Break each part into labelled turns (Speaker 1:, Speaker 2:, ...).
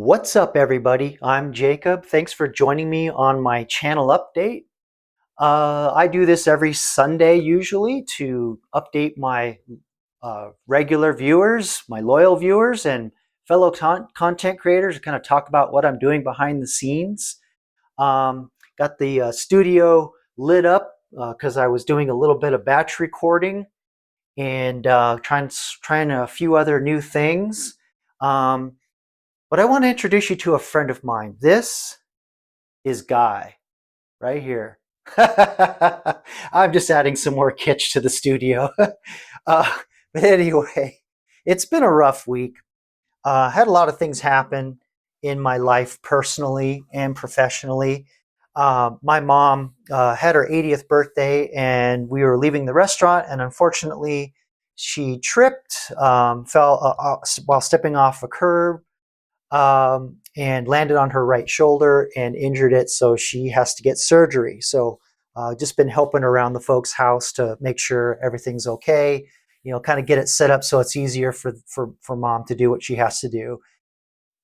Speaker 1: What's up, everybody? I'm Jacob. Thanks for joining me on my channel update. I do this every Sunday usually to update my regular viewers, my loyal viewers, and fellow content creators to kind of talk about what I'm doing behind the scenes. Got the studio lit up because I was doing a little bit of batch recording and trying a few other new things. Um, but I want to introduce you to a friend of mine. This is Guy right here. I'm just adding some more kitsch to the studio. uh, but anyway, it's been a rough week. Had a lot of things happen in my life personally and professionally. My mom had her 80th birthday and we were leaving the restaurant, and unfortunately she tripped, fell while stepping off a curb, and landed on her right shoulder and injured it. So she has to get surgery. So just been helping around the folks' house to make sure everything's okay. You know, kind of get it set up so it's easier for mom to do what she has to do.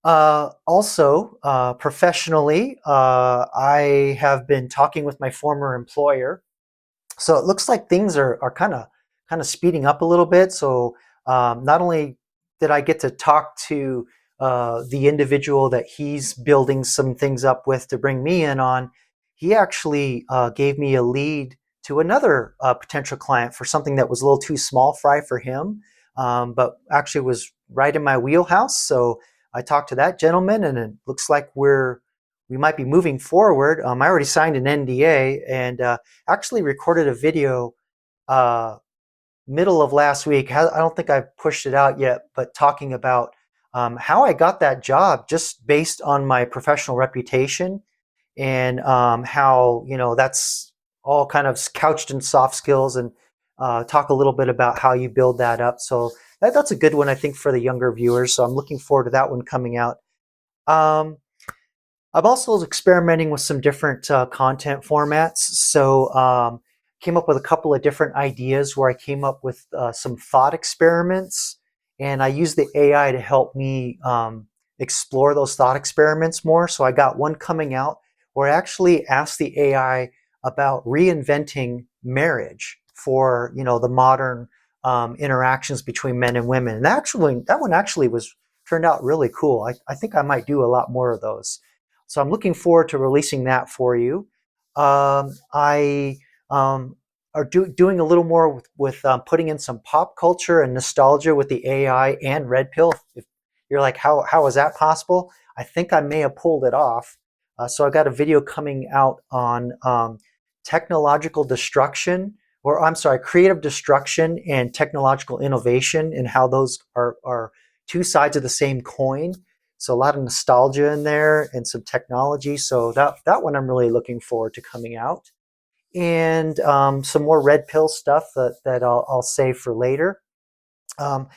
Speaker 1: Also, professionally, I have been talking with my former employer. So it looks like things are kind of speeding up a little bit. So not only did I get to talk to the individual that he's building some things up with to bring me in on, he actually gave me a lead to another potential client for something that was a little too small fry for him, but actually was right in my wheelhouse. So I talked to that gentleman, and it looks like we might be moving forward. I already signed an NDA and actually recorded a video uh, middle of last week. I don't think I've pushed it out yet, but talking about how I got that job just based on my professional reputation, and how, you know, that's all kind of couched in soft skills, and talk a little bit about how you build that up. So that's a good one, I think, for the younger viewers. So I'm looking forward to that one coming out. Um, I'm also experimenting with some different content formats. So came up with a couple of different ideas where I came up with some thought experiments, and I used the AI to help me explore those thought experiments more. So I got one coming out where I actually asked the AI about reinventing marriage for, you know, the modern interactions between men and women. And that one actually was turned out really cool. I think I might do a lot more of those. So I'm looking forward to releasing that for you. I are doing a little more with putting in some pop culture and nostalgia with the AI and Red Pill. If you're like, how is that possible? I think I may have pulled it off. So I got a video coming out on technological destruction, or I'm sorry, creative destruction and technological innovation, and how those are two sides of the same coin. So a lot of nostalgia in there and some technology. So that one I'm really looking forward to coming out. And some more red pill stuff that I'll save for later. Um,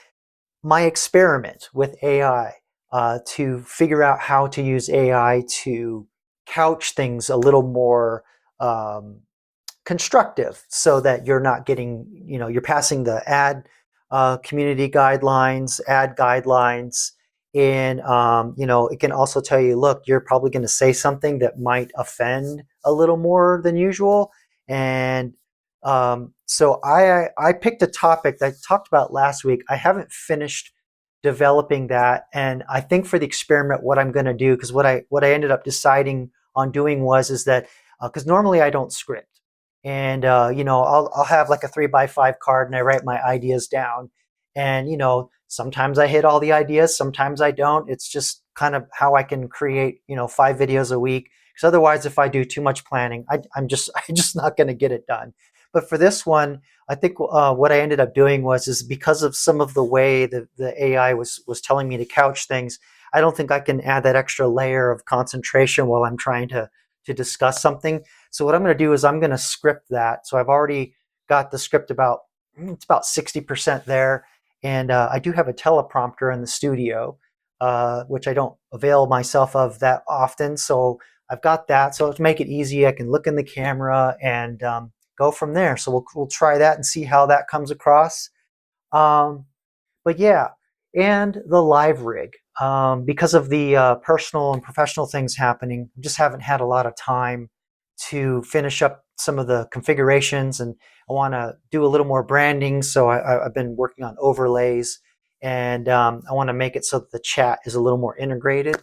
Speaker 1: my experiment with AI to figure out how to use AI to couch things a little more constructive, so that you're not getting, you know, you're passing the ad community guidelines, ad guidelines. And you know, it can also tell you, look, you're probably going to say something that might offend a little more than usual. And so I picked a topic that I talked about last week. I haven't finished developing that, and I think for the experiment, what I'm going to do, because what I ended up deciding on doing was is that because normally I don't script, and you know, I'll have like a 3x5 card and I write my ideas down, and you know, sometimes I hit all the ideas, sometimes I don't. It's just kind of how I can create, you know, 5 videos a week, because otherwise if I do too much planning, I'm just not going to get it done. But for this one, I think what I ended up doing is because of some of the way the AI was telling me to couch things, I don't think I can add that extra layer of concentration while I'm trying to discuss something. So what I'm going to do is I'm going to script that. So I've already got the script it's about 60% there. And I do have a teleprompter in the studio, which I don't avail myself of that often. So I've got that. So to make it easy, I can look in the camera and go from there. So we'll try that and see how that comes across. But yeah, and the live rig. because of the personal and professional things happening, I just haven't had a lot of time to finish up some of the configurations, and I want to do a little more branding. So I've been working on overlays, and I want to make it so that the chat is a little more integrated,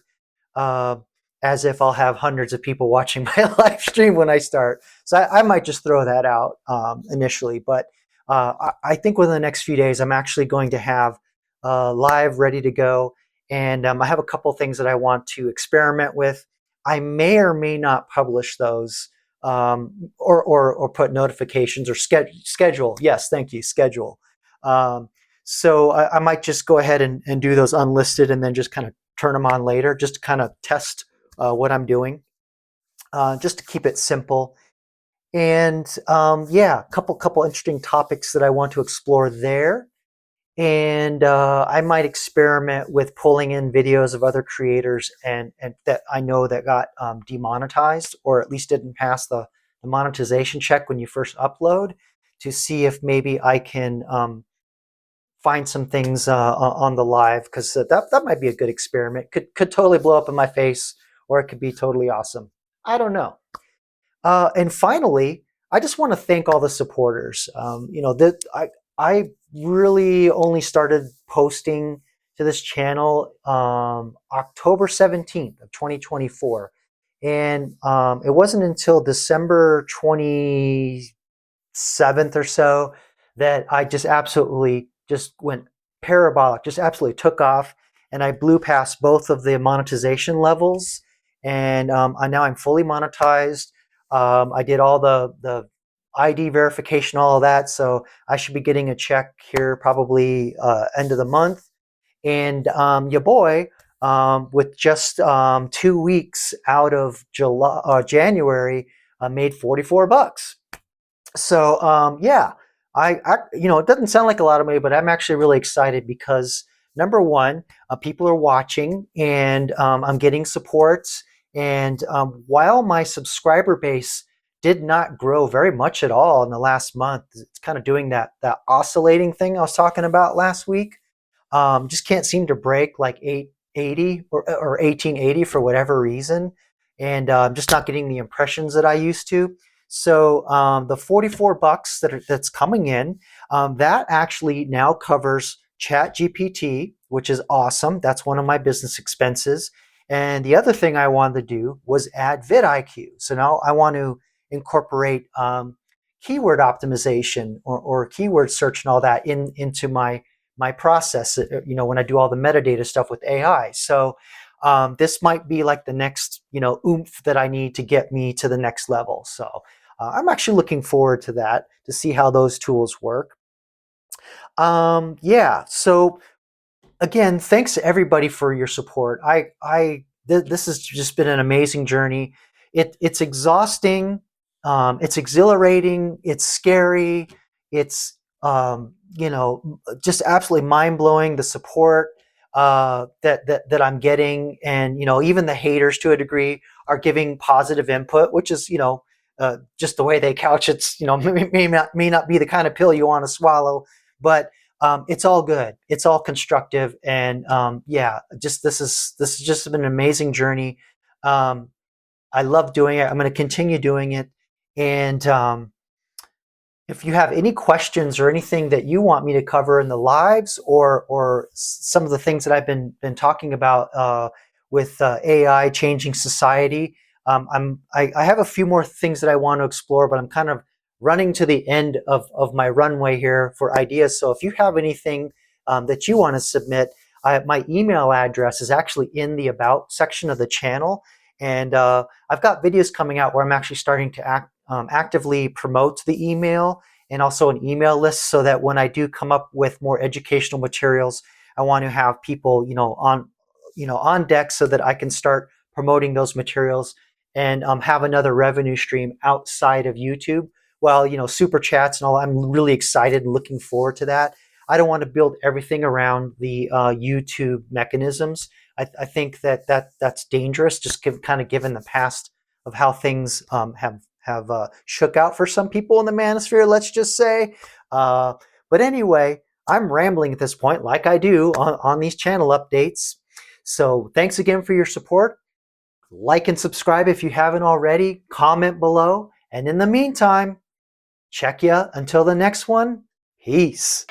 Speaker 1: uh, as if I'll have hundreds of people watching my live stream when I start. So I might just throw that out initially, but I think within the next few days, I'm actually going to have live ready to go. And I have a couple things that I want to experiment with. I may or may not publish those, or put notifications or schedule. Yes, thank you, schedule. So I might just go ahead and do those unlisted and then just kind of turn them on later, just to kind of test what I'm doing, just to keep it simple. And yeah, couple interesting topics that I want to explore there. And I might experiment with pulling in videos of other creators and that I know that got demonetized, or at least didn't pass the monetization check when you first upload, to see if maybe I can find some things on the live, because that might be a good experiment. Could totally blow up in my face, or it could be totally awesome. I don't know. And finally, I just want to thank all the supporters. That I really only started posting to this channel October 17th of 2024, and it wasn't until December 27th or so that I just absolutely just went parabolic, just absolutely took off, and I blew past both of the monetization levels, and now I'm fully monetized. I did all the ID verification, all of that, so I should be getting a check here probably end of the month. And your boy, with just 2 weeks out of January, made $44. So yeah, it doesn't sound like a lot of money, but I'm actually really excited because number one, people are watching, and I'm getting supports. And while my subscriber base did not grow very much at all in the last month, it's kind of doing that oscillating thing I was talking about last week. Just can't seem to break like 880 or 1880 for whatever reason, and just not getting the impressions that I used to. So the $44 that's coming in, that actually now covers Chat GPT, which is awesome. That's one of my business expenses. And the other thing I wanted to do was add vidIQ. So now I want to incorporate keyword optimization, or keyword search and all that into my process, when I do all the metadata stuff with AI. So this might be like the next, oomph that I need to get me to the next level. So I'm actually looking forward to that, to see how those tools work. Yeah, so again, thanks to everybody for your support. This has just been an amazing journey. It's exhausting, it's exhilarating, it's scary, it's just absolutely mind blowing. The support that I'm getting, and even the haters to a degree are giving positive input, which is just the way they couch it's may not be the kind of pill you want to swallow, but it's all good. It's all constructive, and yeah, just this has just been an amazing journey. I love doing it. I'm going to continue doing it, and if you have any questions or anything that you want me to cover in the lives, or some of the things that I've been talking about with AI changing society, I have a few more things that I want to explore, but I'm kind of running to the end of my runway here for ideas. So if you have anything that you want to submit, my email address is actually in the About section of the channel. And I've got videos coming out where I'm actually starting to actively promote the email, and also an email list, so that when I do come up with more educational materials, I want to have people on deck, so that I can start promoting those materials, and have another revenue stream outside of YouTube. Well, super chats and all. I'm really excited and looking forward to that. I don't want to build everything around the YouTube mechanisms. I think that's dangerous, just given the past of how things have shook out for some people in the manosphere, let's just say. But anyway, I'm rambling at this point, like I do on these channel updates. So thanks again for your support. Like and subscribe if you haven't already. Comment below. And in the meantime, check ya until the next one. Peace.